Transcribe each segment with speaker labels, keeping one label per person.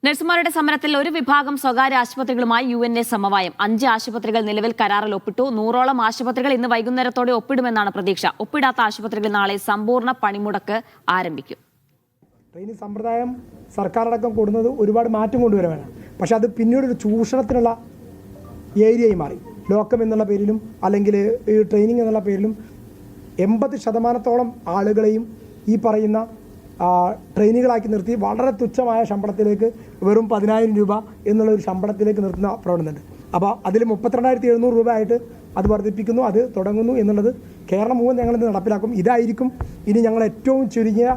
Speaker 1: നഴ്സുമാരുടെ സമരത്തിൽ ഒരു വിഭാഗം സ്വകാര്യ ആശുപത്രികളുമായി UNA സമവായം. 5 ആശുപത്രികൾ നിലവിൽ കരാറിൽ ഒപ്പിട്ടു. 100ഓളം ആശുപത്രികൾ ഇന്ന് വൈകുന്നേരത്തോടെ ഒപ്പിടുമെന്നാണ് പ്രതീക്ഷ. ഒപ്പിടാത്ത ആശുപത്രികൾ നാളെ സമ്പൂർണ്ണ പണിമുടക്ക് ആരംഭിക്കും.
Speaker 2: ട്രെയിനിങ് സമ്പ്രദായം സർക്കാരടക്കം കൊടുക്കുന്നത് ഒരുപാട് മാറ്റം കൊണ്ടുവരാനാണ്. പക്ഷെ അത് പിന്നീട് ഒരു ചൂഷണത്തിനുള്ള ഏരിയയായി മാറി. ലോക്കം എന്നുള്ള പേരിലും അല്ലെങ്കിൽ ഈ ട്രെയിനിങ് എന്നുള്ള പേരിലും 80% ആളുകളെയും ഈ പറയുന്ന ട്രെയിനുകളാക്കി നിർത്തി വളരെ തുച്ഛമായ ശമ്പളത്തിലേക്ക് വെറും 10,000 രൂപ എന്നുള്ള ഒരു ശമ്പളത്തിലേക്ക് നിർത്തുന്ന പ്രവണതയുണ്ട്. അപ്പോൾ അതിൽ 32,700 രൂപ ആയിട്ട് അത് വർദ്ധിപ്പിക്കുന്നു, അത് തുടങ്ങുന്നു എന്നുള്ളത് കേരളം മുഴുവൻ ഞങ്ങളിത് നടപ്പിലാക്കും. ഇതായിരിക്കും ഇനി ഞങ്ങൾ ഏറ്റവും ചുരുങ്ങിയ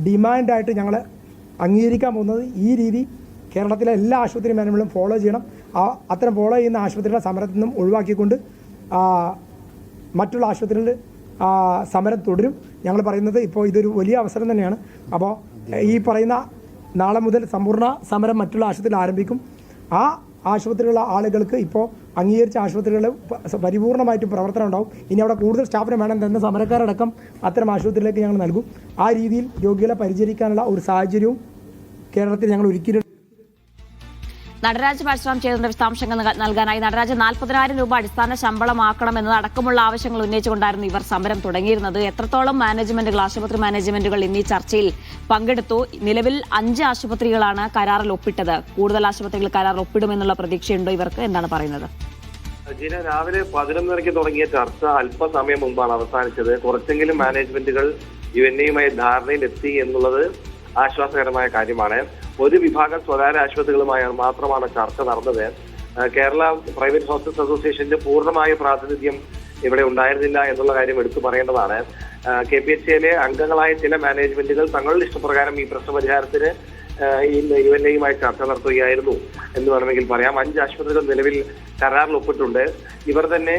Speaker 2: ഡിമാൻഡായിട്ട് ഞങ്ങൾ അംഗീകരിക്കാൻ പോകുന്നത്. ഈ രീതി കേരളത്തിലെ എല്ലാ ആശുപത്രി മാനേജ്മെൻറ്റും ഫോളോ ചെയ്യണം. അത്തരം ഫോളോ ചെയ്യുന്ന ആശുപത്രികളുടെ സമരത്തിൽ നിന്നും ഒഴിവാക്കിക്കൊണ്ട് മറ്റുള്ള ആശുപത്രികളിൽ സമരം തുടരും. ഞങ്ങൾ പറയുന്നത് ഇപ്പോൾ ഇതൊരു വലിയ അവസരം തന്നെയാണ്. അപ്പോൾ ഈ പറയുന്ന നാളെ മുതൽ സമ്പൂർണ്ണ സമരം മറ്റുള്ള ആശുപത്രിയിൽ ആരംഭിക്കും. ആ ആശുപത്രിയിലുള്ള ആളുകൾക്ക് ഇപ്പോൾ അംഗീകരിച്ച ആശുപത്രികളിൽ പരിപൂർണമായിട്ടും പ്രവർത്തനം ഉണ്ടാവും. ഇനി അവിടെ കൂടുതൽ സ്റ്റാഫിനെ വേണം തന്നെ സമരക്കാരടക്കം അത്തരം ആശുപത്രിയിലേക്ക് ഞങ്ങൾ നൽകും. ആ രീതിയിൽ രോഗികളെ പരിചരിക്കാനുള്ള ഒരു സാഹചര്യവും കേരളത്തിൽ ഞങ്ങൾ ഒരുക്കിയിട്ടുണ്ട്.
Speaker 1: നടരാജ് പരശുറാം ചേരുന്ന വിശദാംശങ്ങൾ നൽകാനായി. നടരാജ്, 40,000 രൂപ അടിസ്ഥാന ശമ്പളമാക്കണമെന്നത് അടക്കമുള്ള ആവശ്യങ്ങൾ ഉന്നയിച്ചുകൊണ്ടായിരുന്നു ഇവർ സമരം തുടങ്ങിയിരുന്നത്. എത്രത്തോളം മാനേജ്മെന്റുകൾ, ആശുപത്രി മാനേജ്മെന്റുകൾ ഇന്നീ ചർച്ചയിൽ പങ്കെടുത്തു? നിലവിൽ 5 ആശുപത്രികളാണ് കരാറിൽ ഒപ്പിട്ടത്. കൂടുതൽ ആശുപത്രികൾ കരാറിൽ ഒപ്പിടുമെന്നുള്ള പ്രതീക്ഷയുണ്ടോ ഇവർക്ക്? എന്താണ് പറയുന്നത്?
Speaker 3: ജിന, രാവിലെ 11:30 തുടങ്ങിയ ചർച്ച അല്പസമയം മുമ്പാണ് അവസാനിച്ചത്. കുറച്ചെങ്കിലും മാനേജ്മെന്റുകൾ UNAയുമായി ധാരണയിലെത്തി എന്നുള്ളത് ആശ്വാസകരമായ കാര്യമാണ്. ഒരു വിഭാഗം സ്വകാര്യ ആശുപത്രികളുമായി മാത്രമാണ് ചർച്ച നടന്നത്. കേരള പ്രൈവറ്റ് ഹോസ്പിറ്റൽസ് അസോസിയേഷന്റെ പൂർണ്ണമായ പ്രാതിനിധ്യം ഇവിടെ ഉണ്ടായിരുന്നില്ല എന്നുള്ള കാര്യം എടുത്തു പറയേണ്ടതാണ്. KPHCയിലെ അംഗങ്ങളായ ചില മാനേജ്മെന്റുകൾ തങ്ങളുടെ ഇഷ്ടപ്രകാരം ഈ പ്രശ്നപരിഹാരത്തിന് UNAയുമായി ചർച്ച നടത്തുകയായിരുന്നു എന്ന് വേണമെങ്കിൽ പറയാം. 5 ആശുപത്രികൾ നിലവിൽ കരാറിൽ ഒപ്പിട്ടുണ്ട്. ഇവർ തന്നെ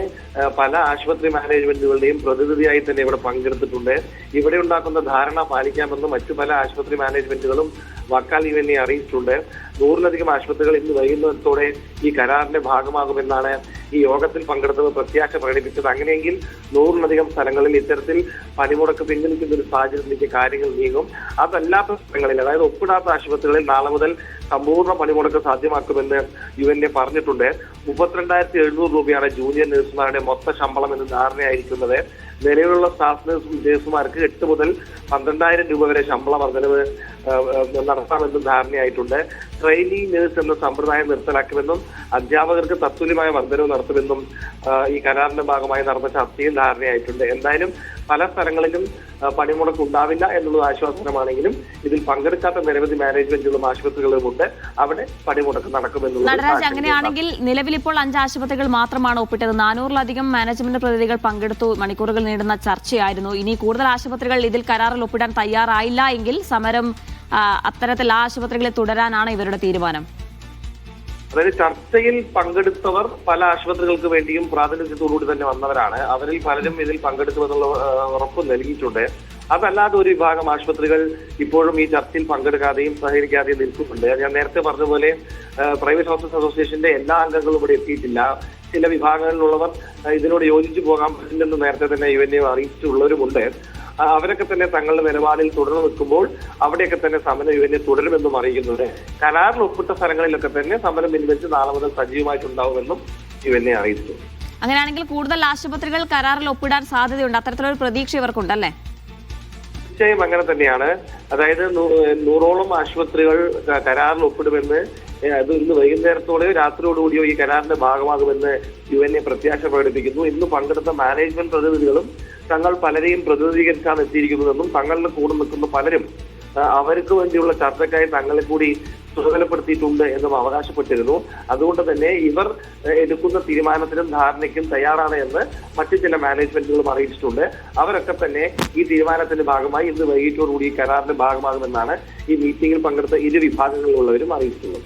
Speaker 3: പല ആശുപത്രി മാനേജ്മെന്റുകളുടെയും പ്രതിനിധിയായി തന്നെ ഇവിടെ പങ്കെടുത്തിട്ടുണ്ട്. ഇവിടെ ഉണ്ടാക്കുന്ന ധാരണ പാലിക്കാമെന്ന് മറ്റു പല ആശുപത്രി മാനേജ്മെന്റുകളും വാക്കാൽ UNA അറിയിച്ചിട്ടുണ്ട്. 100-ലധികം ആശുപത്രികൾ ഇന്ന് വൈകുന്നേരത്തോടെ ഈ കരാറിന്റെ ഭാഗമാകുമെന്നാണ് ഈ യോഗത്തിൽ പങ്കെടുത്തത് പ്രത്യാശ പ്രകടിപ്പിച്ചത്. അങ്ങനെയെങ്കിൽ 100-ലധികം സ്ഥലങ്ങളിൽ ഇത്തരത്തിൽ പണിമുടക്ക് പിൻവലിക്കുന്ന ഒരു സാഹചര്യത്തിലേക്ക് കാര്യങ്ങൾ നീങ്ങും. അതല്ലാത്ത സ്ഥലങ്ങളിൽ, അതായത് ഒപ്പിടാത്ത ആശുപത്രികളിൽ നാളെ മുതൽ സമ്പൂർണ്ണ പണിമുടക്ക് സാധ്യമാക്കുമെന്ന് UNA പറഞ്ഞിട്ടുണ്ട്. 32,700 രൂപയാണ് ജൂനിയർ നഴ്സുമാരുടെ മൊത്ത ശമ്പളം എന്ന് ധാരണയായിരിക്കുന്നത്. നിലവിലുള്ള സ്റ്റാഫ് നഴ്സുമാർക്ക് 8 മുതൽ 12,000 രൂപ വരെ ശമ്പള വർധനവ് നടത്താമെന്നും ധാരണയായിട്ടുണ്ട്. ട്രെയിനിങ് നഴ്സ് എന്ന സമ്പ്രദായം നിർത്തലാക്കുമെന്നും അധ്യാപകർക്ക് തത്തുല്യമായ വർധനവ് നടത്തുമെന്നും ഈ കരാറിന്റെ ഭാഗമായി നടന്ന ചർച്ചയിൽ ധാരണയായിട്ടുണ്ട്. എന്തായാലും പല സ്ഥലങ്ങളിലും പണിമുടക്ക് ഉണ്ടാവില്ല എന്നുള്ളത് ആശ്വാസകരമാണെങ്കിലും ഇതിൽ പങ്കെടുക്കാത്ത നിരവധി മാനേജ്മെന്റുകളും ആശുപത്രികളും ഉണ്ട്. അവിടെ പണിമുടക്ക് നടക്കുമെന്നുള്ളത്.
Speaker 1: നടരാജ്, അങ്ങനെയാണെങ്കിൽ നിലവിൽ ഇപ്പോൾ 5 ആശുപത്രികൾ മാത്രമാണ് ഒപ്പിട്ടത്. 400-ലധികം മാനേജ്മെന്റ് പ്രതിനിധികൾ പങ്കെടുത്തു. മണിക്കൂറുകൾ നീണ്ടുന്ന ചർച്ചയായിരുന്നു. ഇനി കൂടുതൽ ആശുപത്രികൾ ഇതിൽ കരാറിൽ ഒപ്പിടാൻ തയ്യാറായില്ല എങ്കിൽ സമരം അത്തരത്തിൽ ആ ആശുപത്രികളെ തുടരാനാണ് ഇവരുടെ തീരുമാനം.
Speaker 3: അതായത് ചർച്ചയിൽ പങ്കെടുത്തവർ പല ആശുപത്രികൾക്ക് വേണ്ടിയും പ്രാതിനിധ്യത്തോടുകൂടി തന്നെ വന്നവരാണ്. അവരിൽ പലരും ഇതിൽ പങ്കെടുക്കുമെന്നുള്ള ഉറപ്പ് നൽകിയിട്ടുണ്ട്. അതല്ലാതെ ഒരു വിഭാഗം ആശുപത്രികൾ ഇപ്പോഴും ഈ ചർച്ചയിൽ പങ്കെടുക്കാതെയും സഹകരിക്കാതെയും നിൽക്കുന്നുണ്ട്. ഞാൻ നേരത്തെ പറഞ്ഞതുപോലെ പ്രൈവറ്റ് ഹോസ്പിറ്റൽ അസോസിയേഷന്റെ എല്ലാ അംഗങ്ങളും ഇവിടെ എത്തിയിട്ടില്ല. ചില വിഭാഗങ്ങളിലുള്ളവർ ഇതിനോട് യോജിച്ചു പോകാൻ പറ്റില്ലെന്ന് നേരത്തെ തന്നെ UNA അറിയിച്ചിട്ടുള്ളവരുമുണ്ട്. അവരൊക്കെ തന്നെ തങ്ങളുടെ നിലപാടിൽ തുടർന്ന് നിൽക്കുമ്പോൾ അവിടെയൊക്കെ തന്നെ സമരം UNA തുടരുമെന്നും അറിയിക്കുന്നുണ്ട്. കരാറിൽ ഒപ്പിട്ട സ്ഥലങ്ങളിലൊക്കെ തന്നെ സമരം പിൻവലിച്ച് നാളെ മുതൽ സജീവമായിട്ടുണ്ടാവുമെന്നും UNA അറിയിച്ചു.
Speaker 1: അങ്ങനെയാണെങ്കിൽ കൂടുതൽ ആശുപത്രികൾ കരാറിൽ ഒപ്പിടാൻ സാധ്യതയുണ്ട്. അത്തരത്തിലൊരു പ്രതീക്ഷ ഇവർക്കുണ്ടല്ലേ?
Speaker 3: തീർച്ചയായും അങ്ങനെ തന്നെയാണ്. അതായത് 100ഓളം ആശുപത്രികൾ കരാറിൽ ഒപ്പിടുമെന്ന് അത് ഇന്ന് വൈകുന്നേരത്തോടെയോ രാത്രിയോടുകൂടിയോ ഈ കരാറിന്റെ ഭാഗമാകുമെന്ന് UNA പ്രത്യാശ പ്രകടിപ്പിക്കുന്നു. ഇന്ന് പങ്കെടുത്ത മാനേജ്മെന്റ് പ്രതിനിധികളും തങ്ങൾ പലരെയും പ്രതിനിധീകരിച്ചാണ് എത്തിയിരിക്കുന്നതെന്നും തങ്ങളുടെ കൂടെ നിൽക്കുന്ന പലരും അവർക്ക് വേണ്ടിയുള്ള ചർച്ചയ്ക്കായി തങ്ങളെ കൂടി ചുമതലപ്പെടുത്തിയിട്ടുണ്ട് എന്നും അവകാശപ്പെട്ടിരുന്നു. അതുകൊണ്ട് തന്നെ ഇവർ എടുക്കുന്ന തീരുമാനത്തിനും ധാരണയ്ക്കും തയ്യാറാണ് എന്ന് മറ്റു ചില മാനേജ്മെന്റുകളും അറിയിച്ചിട്ടുണ്ട്. അവരൊക്കെ തന്നെ ഈ തീരുമാനത്തിന്റെ ഭാഗമായി ഇന്ന് വൈകിട്ടോടുകൂടി കരാറിന്റെ ഭാഗമാകുമെന്നാണ് ഈ മീറ്റിംഗിൽ പങ്കെടുത്ത 2 വിഭാഗങ്ങളിലുള്ളവരും അറിയിച്ചിട്ടുള്ളത്.